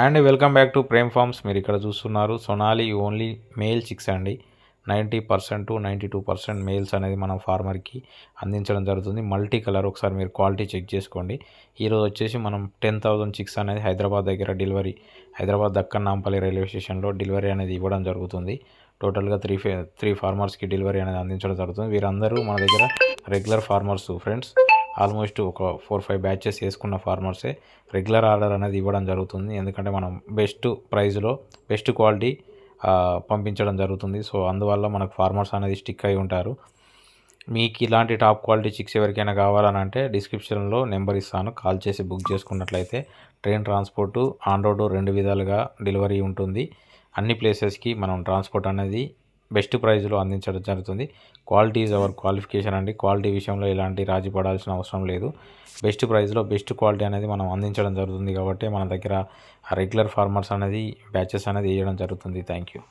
And welcome back to Prem farms. మీరు ఇక్కడ చూస్తున్నారు సొనాలి ఓన్లీ మేల్ చిక్స్ అండి. 90% టు 92% మేల్స్ అనేది మనం ఫార్మర్కి అందించడం జరుగుతుంది. మల్టీ కలర్, ఒకసారి మీరు క్వాలిటీ చెక్ చేసుకోండి. ఈరోజు వచ్చేసి మనం 10,000 చిక్స్ అనేది హైదరాబాద్ దగ్గర డెలివరీ, హైదరాబాద్ దక్కన్ నాంపల్లి రైల్వే స్టేషన్లో డెలివరీ అనేది ఇవ్వడం జరుగుతుంది. టోటల్గా త్రీ ఫార్మర్స్కి డెలివరీ అనేది అందించడం జరుగుతుంది. వీరందరూ మన దగ్గర రెగ్యులర్ ఫార్మర్స్ ఫ్రెండ్స్. ఆల్మోస్ట్ ఒక 4-5 బ్యాచెస్ వేసుకున్న ఫార్మర్సే రెగ్యులర్ ఆర్డర్ అనేది ఇవ్వడం జరుగుతుంది. ఎందుకంటే మనం బెస్ట్ ప్రైస్లో బెస్ట్ క్వాలిటీ పంపించడం జరుగుతుంది. సో అందువల్ల మనకు ఫార్మర్స్ అనేది స్టిక్ అయి ఉంటారు. మీకు ఇలాంటి టాప్ క్వాలిటీ చిక్స్ ఎవరికైనా కావాలని అంటే డిస్క్రిప్షన్లో నెంబర్ ఇస్తాను, కాల్ చేసి బుక్ చేసుకున్నట్లయితే ట్రైన్ ట్రాన్స్పోర్టు, ఆన్ రోడ్డు 2 విధాలుగా డెలివరీ ఉంటుంది. అన్ని ప్లేసెస్కి మనం ట్రాన్స్పోర్ట్ అనేది బెస్ట్ ప్రైస్లో అందించడం జరుగుతుంది. క్వాలిటీ ఈజ్ అవర్ క్వాలిఫికేషన్ అండి. క్వాలిటీ విషయంలో ఎలాంటి రాజీ పడాల్సిన అవసరం లేదు. బెస్ట్ ప్రైస్లో బెస్ట్ క్వాలిటీ అనేది మనం అందించడం జరుగుతుంది. కాబట్టి మన దగ్గర రెగ్యులర్ ఫార్మర్స్ అనేది బ్యాచెస్ అనేది వేయడం జరుగుతుంది. Thank you.